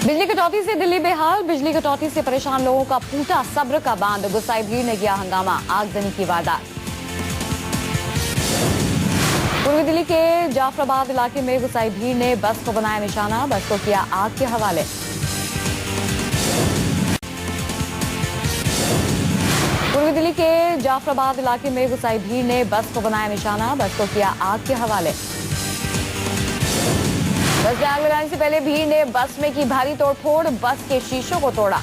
बिजली कटौती से दिल्ली बेहाल। बिजली कटौती से परेशान लोगों का फूटा सब्र का बांध। गुस्साई भीड़ ने किया हंगामा, आगजनी की वारदात। पूर्वी दिल्ली के जाफराबाद इलाके में गुस्साई भीड़ ने बस को बनाया निशाना, बस को किया आग के हवाले। पूर्वी दिल्ली के जाफराबाद इलाके में गुस्साई भीड़ ने बस को बनाया निशाना, बस को किया आग के हवाले। बस में आग लगाने से पहले भीड़ ने बस में की भारी तोड़फोड़, बस के शीशों को तोड़ा।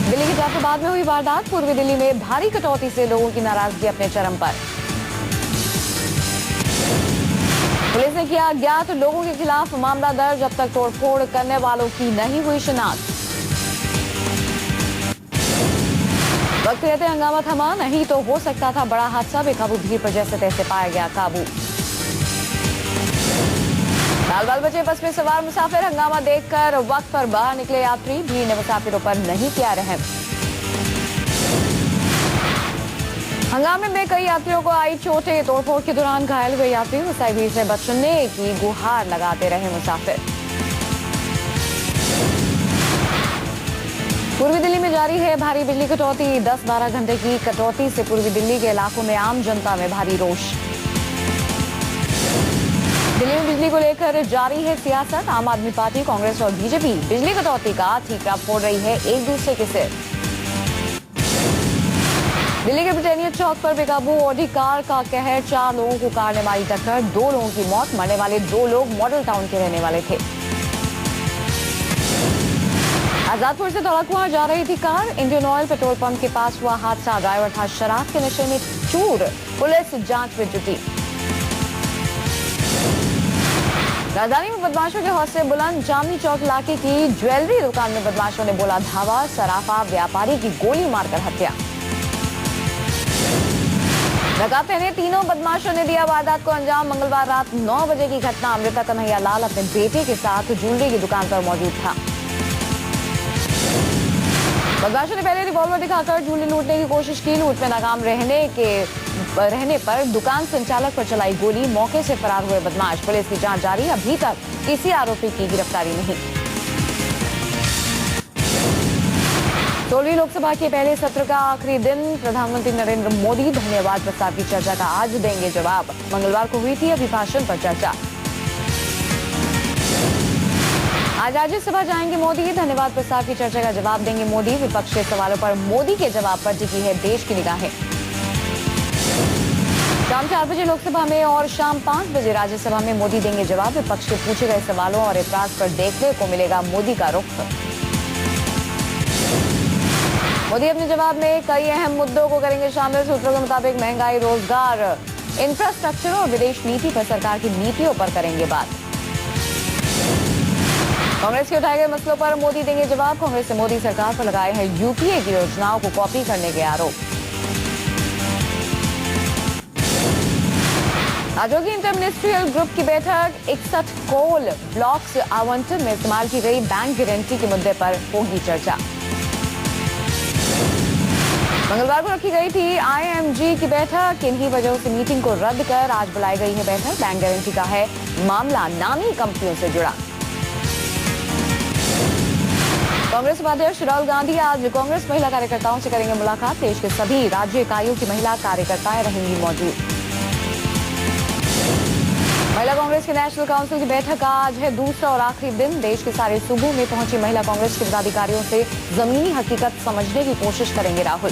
दिल्ली के जाफराबाद में हुई वारदात। पूर्वी दिल्ली में भारी कटौती से लोगों की नाराजगी अपने चरम पर। पुलिस ने किया अज्ञात लोगों के खिलाफ मामला दर्ज। अब तक तोड़फोड़ करने वालों की नहीं हुई शिनाख्त। वक्त रहते हंगामा थमा, नहीं तो हो सकता था बड़ा हादसा। बेकाबू भीड़ पर जैसे तैसे पाया गया काबू। बाल बचे बस में सवार मुसाफिर, हंगामा देखकर वक्त पर बाहर निकले यात्री। भीड़ ने मुसाफिरों पर नहीं किया रहम। हंगामे में कई यात्रियों को आई चोटें। तोड़फोड़ के दौरान घायल हुए यात्री। गुस्साई भीड़ से बचने की गुहार लगाते रहे मुसाफिर। पूर्वी दिल्ली में जारी है भारी बिजली कटौती। 10-12 घंटे की कटौती से पूर्वी दिल्ली के इलाकों में आम जनता में भारी रोष। दिल्ली में बिजली को लेकर जारी है सियासत। आम आदमी पार्टी, कांग्रेस और बीजेपी बिजली कटौती का ठीकरा फोड़ रही है एक दूसरे के सिर। दिल्ली के ब्रिटानिया चौक पर बेकाबू ऑडी कार का कहर। 4 लोगों को कार ने मारी टक्कर। 2 लोगों की मौत। मरने वाले 2 लोग मॉडल टाउन के रहने वाले थे। आजादपुर से धौलाकुआं जा रही थी car. Indian oil petrol pump के पास हुआ हादसा। ड्राइवर था शराब के नशे में चूर। पुलिस जांच में जुटी। राजधानी में बदमाशों के हौसले बुलंद। चांदनी चौक इलाके की ज्वेलरी दुकान में बदमाशों ने बोला धावा। सराफा व्यापारी की गोली मारकर हत्या। नकाब पहने तीनों बदमाशों ने दिया वारदात को अंजाम। मंगलवार रात 9 बजे की घटना। अमृता कन्हैया लाल अपने बेटे के साथ ज्वेलरी की दुकान पर मौजूद था। बदमाशों ने पहले रिवॉल्वर दिखाकर ज्वेलरी लूटने की कोशिश की। लूट में नाकाम रहने पर दुकान संचालक पर चलाई गोली। मौके से फरार हुए बदमाश। पुलिस की जांच जारी। अभी तक किसी आरोपी की गिरफ्तारी नहीं। 16वीं लोकसभा के पहले सत्र का आखिरी दिन। प्रधानमंत्री नरेंद्र मोदी धन्यवाद प्रस्ताव की चर्चा का आज देंगे जवाब। मंगलवार को हुई थी अभिभाषण पर चर्चा। आज राज्यसभा जाएंगे मोदी। धन्यवाद प्रस्ताव की चर्चा का जवाब देंगे मोदी। विपक्ष के सवालों पर मोदी के जवाब पर टिकी है देश की निगाहें। शाम 4 बजे लोकसभा में और शाम 5 बजे राज्यसभा में मोदी देंगे जवाब। विपक्ष के पूछे गए सवालों और एतराज पर देखने को मिलेगा मोदी का रुख। मोदी अपने जवाब में कई अहम मुद्दों को करेंगे शामिल। सूत्रों के मुताबिक महंगाई, रोजगार, इंफ्रास्ट्रक्चर और विदेश नीति पर सरकार की नीतियों पर करेंगे बात। कांग्रेस के उठाए गए मसलों पर मोदी देंगे जवाब। कांग्रेस ने मोदी सरकार पर लगाए हैं यूपीए की योजनाओं को कॉपी करने के आरोप। आज होगी इंटर मिनिस्ट्रियल ग्रुप की बैठक। 61 कोल ब्लॉक्स आवंटन में इस्तेमाल की गई बैंक गारंटी के मुद्दे पर होगी चर्चा। मंगलवार को रखी गई थी आईएमजी की बैठक। इन्हीं वजहों से मीटिंग को रद्द कर आज बुलाई गई है बैठक। बैंक गारंटी का है मामला नामी कंपनियों से जुड़ा। कांग्रेस उपाध्यक्ष राहुल गांधी आज कांग्रेस महिला कार्यकर्ताओं से करेंगे मुलाकात। देश के सभी राज्य इकाइयों की महिला कार्यकर्ताएं रहेंगी मौजूद। महिला कांग्रेस के नेशनल काउंसिल की बैठक का आज है दूसरा और आखिरी दिन। देश के सारे सूबों में पहुंची महिला कांग्रेस के पदाधिकारियों से जमीनी हकीकत समझने की कोशिश करेंगे राहुल।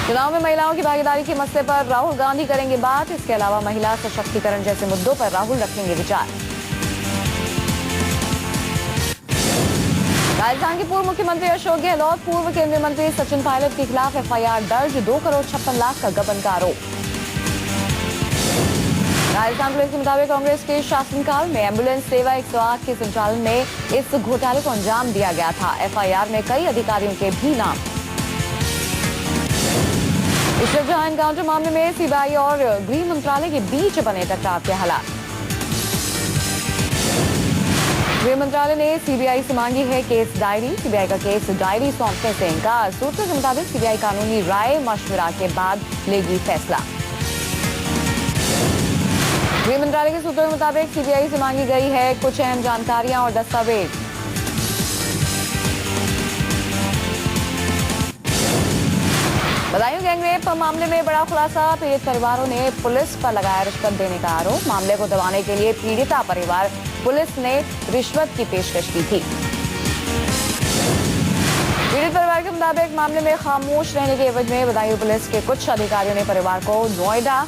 चुनाव में महिलाओं की भागीदारी के मसले पर राहुल गांधी करेंगे बात। इसके अलावा महिला सशक्तिकरण जैसे मुद्दों पर राहुल रखेंगे विचार। राजस्थान के पूर्व मुख्यमंत्री अशोक गहलोत, पूर्व केंद्रीय मंत्री सचिन पायलट के खिलाफ एफआईआर दर्ज। 2 करोड़ 56 लाख का गबन का आरोप। राजस्थान पुलिस के मुताबिक कांग्रेस के शासनकाल में एम्बुलेंस सेवा 108 के संचालन में इस घोटाले को अंजाम दिया गया था। एफआईआर में कई अधिकारियों के भी नाम। इशरत जहां एनकाउंटर मामले में सीबीआई और गृह मंत्रालय के बीच बने टकराव के हालात। गृह मंत्रालय ने सीबीआई से मांगी है केस डायरी। सीबीआई का केस डायरी सौंपने से इनकार। सूत्रों के मुताबिक सीबीआई कानूनी राय मशवरा के बाद लेगी फैसला। गृह मंत्रालय के सूत्रों के मुताबिक सीबीआई से मांगी गई है कुछ अहम जानकारियां और दस्तावेज। बदायूं गैंगरेप मामले में बड़ा खुलासा। पीड़ित परिवारों ने पुलिस पर लगाया रिश्वत देने का आरोप। मामले को दबाने के लिए पीड़िता परिवार पुलिस ने रिश्वत की पेशकश की थी। पीड़ित परिवार के मुताबिक मामले में खामोश रहने के एवज में बदायूं पुलिस के कुछ अधिकारियों ने परिवार को नोएडा,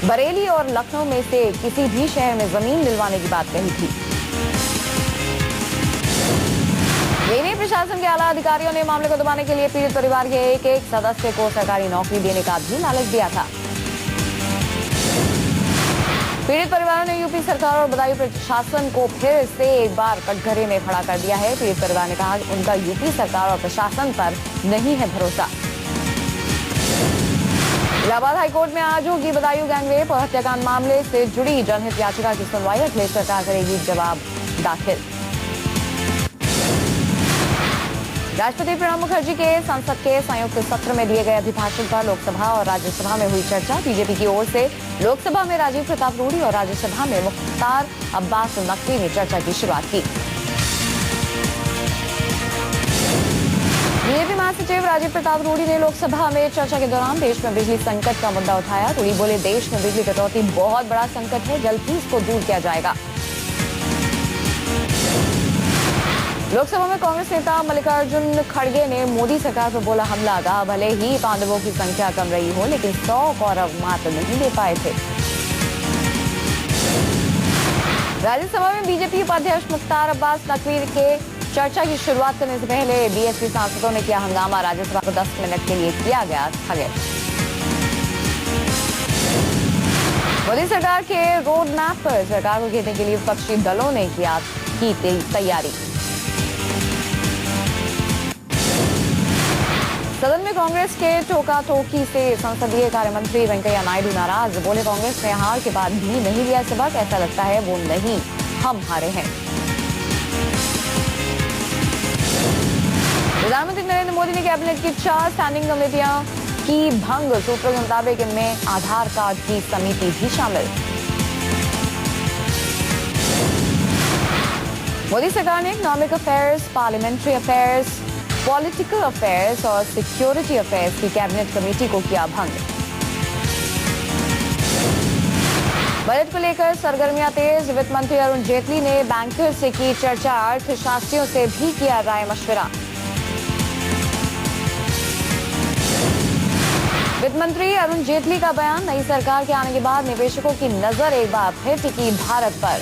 बरेली और लखनऊ में से किसी भी शहर में जमीन दिलवाने की बात कही थी। यही प्रशासन के आला अधिकारियों ने मामले को दबाने के लिए पीड़ित परिवार के एक सदस्य को सरकारी नौकरी देने का भी लालच दिया था। पीड़ित परिवारों ने यूपी सरकार और बदायूं प्रशासन को फिर से एक बार कटघरे में खड़ा कर दिया है। पीड़ित परिवार ने कहा कि उनका यूपी सरकार और प्रशासन पर नहीं है भरोसा। इलाहाबाद हाईकोर्ट में आज होगी बदायूं गैंगरेप और हत्याकांड मामले से जुड़ी जनहित याचिका की सुनवाई। अखिलेश सरकार करेगी जवाब दाखिल। राष्ट्रपति प्रणब मुखर्जी के संसद के संयुक्त सत्र में दिए गए अभिभाषण पर लोकसभा और राज्यसभा में हुई चर्चा। बीजेपी की ओर से लोकसभा में राजीव प्रताप रूडी और राज्यसभा में मुख्तार अब्बास नकवी ने चर्चा की शुरुआत की। बीजेपी महासचिव राजीव प्रताप रूडी ने लोकसभा में चर्चा के दौरान देश में बिजली संकट का मुद्दा उठाया। रूडी बोले, देश में बिजली कटौती बहुत बड़ा संकट है, जल्द ही इसको दूर किया जाएगा। लोकसभा में कांग्रेस नेता मल्लिकार्जुन खड़गे ने मोदी सरकार पर बोला हमला। कहा, भले ही पांडवों की संख्या कम रही हो, लेकिन 100 कौरव मात्र नहीं दे पाए थे। राज्यसभा में बीजेपी उपाध्यक्ष मुख्तार अब्बास नकवी के चर्चा की शुरुआत करने से पहले बीएसपी सांसदों ने किया हंगामा। राज्यसभा को 10 मिनट के लिए किया गया स्थगित। मोदी सरकार के रोड मैप पर सरकार को घेरने के लिए विपक्षी दलों ने की तैयारी। सदन में कांग्रेस के टोका टोकी से संसदीय कार्य मंत्री वेंकैया नायडू नाराज। बोले, कांग्रेस ने हार के बाद भी नहीं लिया सबक। ऐसा लगता है वो नहीं, हम हारे हैं। प्रधानमंत्री नरेंद्र मोदी ने कैबिनेट की 4 स्टैंडिंग कमेटियां की भंग। सूत्रों के मुताबिक इनमें आधार कार्ड की समिति भी शामिल। मोदी सरकार ने economic affairs, parliamentary affairs, political affairs और सिक्योरिटी अफेयर्स की कैबिनेट कमेटी को किया भंग। बजट को लेकर सरगर्मियां तेज। वित्त मंत्री अरुण जेटली ने बैंकर्स से की चर्चा। अर्थशास्त्रियों से भी किया राय मशविरा। वित्त मंत्री अरुण जेटली का बयान, नई सरकार के आने के बाद निवेशकों की नजर एक बार फिर टिकी भारत पर।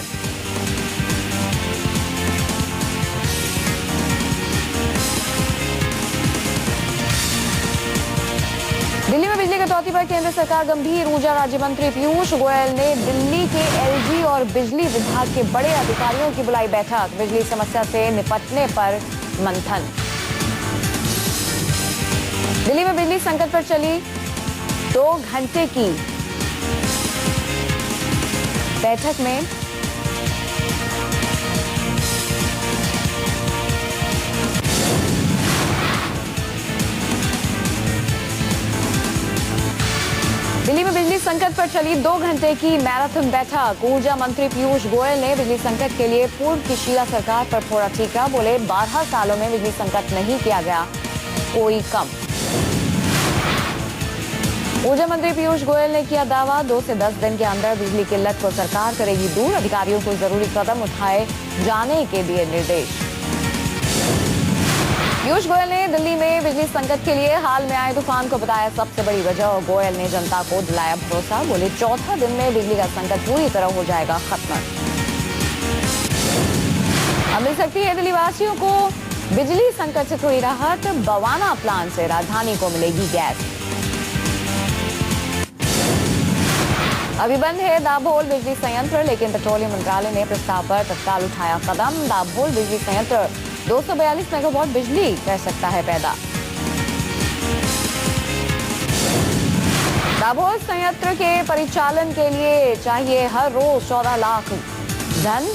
दिल्ली में बिजली कटौती पर केंद्र सरकार गंभीर। ऊर्जा राज्य मंत्री पीयूष गोयल ने दिल्ली के एलजी और बिजली विभाग के बड़े अधिकारियों की बुलाई बैठक। बिजली समस्या से निपटने पर मंथन। दिल्ली में बिजली संकट पर चली 2 घंटे की बैठक में दिल्ली में बिजली संकट पर चली 2 घंटे की मैराथन बैठक। ऊर्जा मंत्री पीयूष गोयल ने बिजली संकट के लिए पूर्व की शीला सरकार पर फोड़ा ठीकरा। बोले, 12 सालों में बिजली संकट नहीं किया गया कोई कम। ऊर्जा मंत्री पीयूष गोयल ने किया दावा, 2 से 10 दिन के अंदर बिजली किल्लत को सरकार करेगी दूर। अधिकारियों को जरूरी कदम उठाए जाने के दिए निर्देश। पीयूष गोयल ने दिल्ली में बिजली संकट के लिए हाल में आए तूफान को बताया सबसे बड़ी वजह और गोयल ने जनता को दिलाया भरोसा। बोले, 4 दिन में बिजली का संकट पूरी तरह हो जाएगा खत्म। अब मिल सकती है दिल्ली वासियों को बिजली संकट से थोड़ी राहत। बवाना प्लांट से राजधानी को मिलेगी गैस। अभी बंद है दाभोल बिजली संयंत्र, लेकिन पेट्रोलियम मंत्रालय ने प्रस्ताव पर तत्काल उठाया कदम। दाभोल बिजली संयंत्र 242 मेगावाट बिजली कर सकता है पैदा। दाभोल संयंत्र के परिचालन के लिए चाहिए हर रोज 14 लाख घन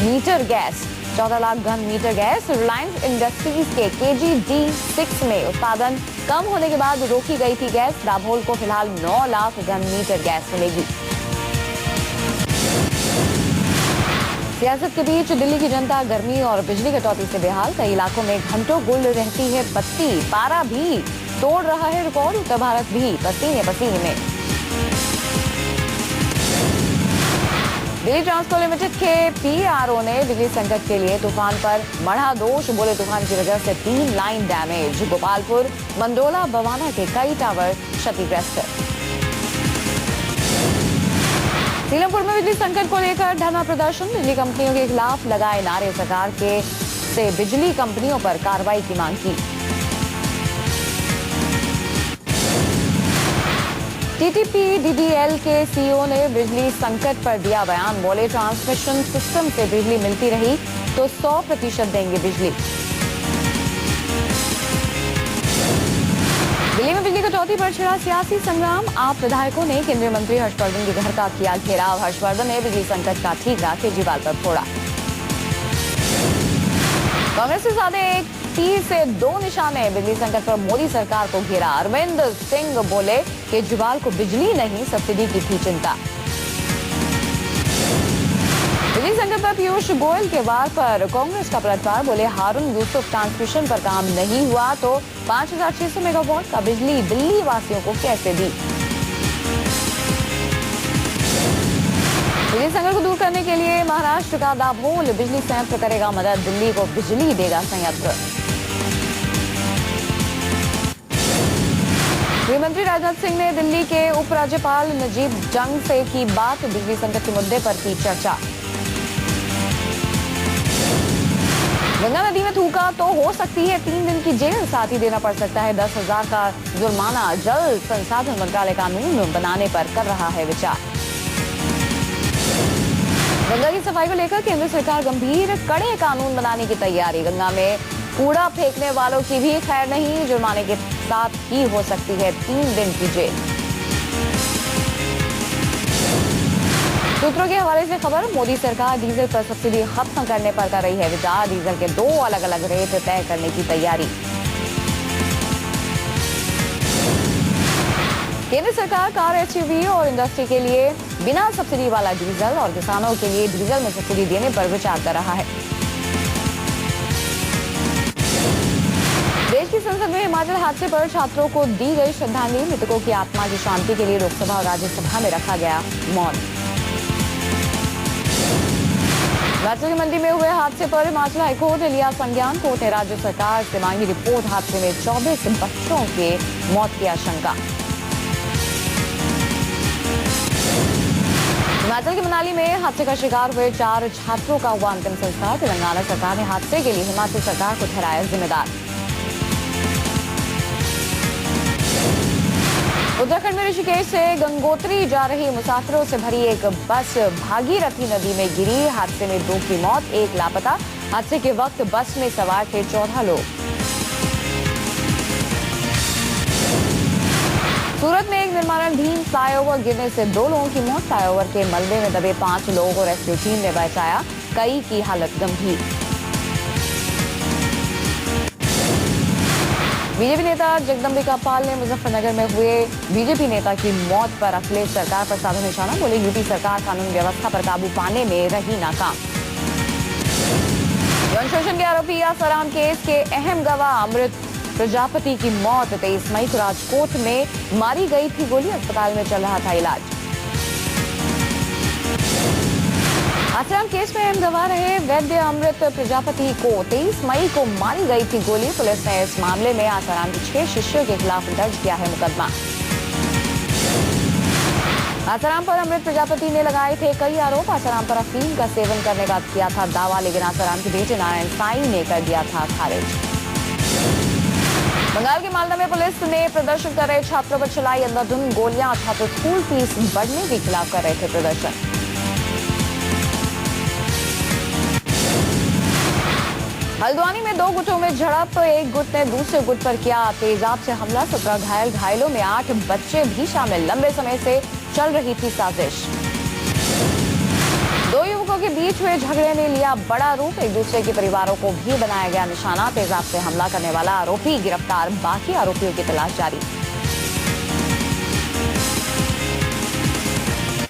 मीटर गैस। 14 लाख घन मीटर गैस। रिलायंस इंडस्ट्रीज के KG-D6 में उत्पादन कम होने के बाद रोकी गई थी गैस। दाभोल को फिलहाल 9 लाख घन मीटर गैस मिलेगी। सियासत के बीच दिल्ली की जनता गर्मी और बिजली कटौती से बेहाल। कई इलाकों में घंटों गुल रहती है बत्ती। पारा भी तोड़ रहा है रिकॉर्ड। उत्तर भारत भी पसीने पसीने में। दिल्ली ट्रांसको लिमिटेड के पीआरओ ने बिजली संकट के लिए तूफान पर मढ़ा दोष। बोले तूफान की वजह से 3 लाइन डैमेज। गोपालपुर, मंडोला, बवाना के कई टावर क्षतिग्रस्त। सीलमपुर में बिजली संकट को लेकर धरना प्रदर्शन। बिजली कंपनियों के खिलाफ लगाए नारे। सरकार से बिजली कंपनियों पर कार्रवाई की मांग की। टीटीपीडीडीएल के सीईओ ने बिजली संकट पर दिया बयान। बोले ट्रांसमिशन सिस्टम से बिजली मिलती रही तो 100% देंगे बिजली। दिल्ली में बिजली कटौती पर छिड़ा सियासी संग्राम। आप विधायकों ने केंद्रीय मंत्री हर्षवर्धन के घर का किया घेराव। हर्षवर्धन ने बिजली संकट का ठीकरा केजरीवाल पर फोड़ा। कांग्रेस के साधे एक तीर से 2 निशाने। बिजली संकट पर मोदी सरकार को घेरा। अरविंद सिंह बोले केजरीवाल को बिजली नहीं सब्सिडी की थी चिंता। बिजली संकट पर पीयूष गोयल के वार पर कांग्रेस का पलटवार। बोले हारून यूसुफ ट्रांसमिशन पर काम नहीं हुआ तो 5600 मेगावाट का बिजली दिल्ली वासियों को कैसे दी। बिजली संकट को दूर करने के लिए महाराष्ट्र का दाभोल बिजली संयंत्र करेगा मदद। दिल्ली को बिजली देगा संयंत्र। गृह मंत्री राजनाथ सिंह ने दिल्ली के उपराज्यपाल नजीब जंग से की बात। बिजली संकट के मुद्दे पर की चर्चा। गंगा नदी में थूका तो हो सकती है 3 दिन की जेल। साथ ही देना पड़ सकता है 10,000 का जुर्माना। जल संसाधन मंत्रालय कानून बनाने पर कर रहा है विचार। गंगा की सफाई को लेकर केंद्र सरकार गंभीर। कड़े कानून बनाने की तैयारी। गंगा में कूड़ा फेंकने वालों की भी खैर नहीं। जुर्माने के साथ ही हो सकती है 3 दिन की जेल। सूत्रों के हवाले से खबर। मोदी सरकार डीजल पर सब्सिडी खत्म करने पर कर रही है विचार। डीजल के 2 अलग अलग रेट तय करने की तैयारी। केंद्र सरकार कार, एसयूवी और इंडस्ट्री के लिए बिना सब्सिडी वाला डीजल और किसानों के लिए डीजल में सब्सिडी देने पर विचार कर रहा है। देश की संसद में हिमाचल हादसे पर छात्रों को दी गई श्रद्धांजलि। मृतकों की आत्मा की शांति के लिए लोकसभा और राज्यसभा में रखा गया मौन। हिमाचल की मंडी में हुए हादसे पर हिमाचल हाईकोर्ट ने लिया संज्ञान। कोर्ट ने राज्य सरकार से मांगी रिपोर्ट। हादसे में 24 बच्चों के मौत की आशंका। हिमाचल के मनाली में हादसे का शिकार हुए 4 छात्रों का हुआ अंतिम संस्कार। तेलंगाना सरकार ने हादसे के लिए हिमाचल सरकार को ठहराया जिम्मेदार। उत्तराखंड में ऋषिकेश से गंगोत्री जा रही मुसाफिरों से भरी एक बस भागीरथी नदी में गिरी। हादसे में 2 की मौत, 1 लापता। हादसे के वक्त बस में सवार थे 14 लोग। सूरत में एक निर्माणाधीन फ्लाईओवर गिरने से 2 लोगों की मौत। फ्लाईओवर के मलबे में दबे 5 लोगों को रेस्क्यू टीम ने बचाया। कई की हालत गंभीर। बीजेपी नेता जगदम्बिका पाल ने मुजफ्फरनगर में हुए बीजेपी नेता की मौत पर अखिलेश सरकार पर साधा निशाना। बोले यूपी सरकार कानून व्यवस्था पर काबू पाने में रही नाकाम। यौन शोषण के आरोपी आसाराम केस के अहम गवाह अमृत प्रजापति की मौत। 23 मई को राजकोट में मारी गई थी गोली। अस्पताल में चल रहा था इलाज। आसाराम केस में अहम गवाह रहे वैद्य अमृत प्रजापति को 23 मई को मारी गई थी गोली। पुलिस ने इस मामले में आसाराम के 6 शिष्यों के खिलाफ दर्ज किया है मुकदमा। आसाराम पर अमृत प्रजापति ने लगाए थे कई आरोप। आसाराम पर अफीम का सेवन करने का किया था दावा, लेकिन आसाराम के बेटे नारायण साईं ने कर दिया था खारिज। बंगाल के मालदा में पुलिस ने प्रदर्शन कर रहे छात्रों पर चलाई अंधाधुंध गोलियां। छात्र स्कूल फीस बढ़ने के खिलाफ कर रहे थे प्रदर्शन। हल्द्वानी में 2 गुटों में झड़प। एक गुट ने दूसरे गुट पर किया तेजाब से हमला। 17 घायल, घायलों में 8 बच्चे भी शामिल। लंबे समय से चल रही थी साजिश। 2 युवकों के बीच हुए झगड़े ने लिया बड़ा रूप। एक दूसरे के परिवारों को भी बनाया गया निशाना। तेजाब से हमला करने वाला आरोपी गिरफ्तार। बाकी आरोपियों की तलाश जारी।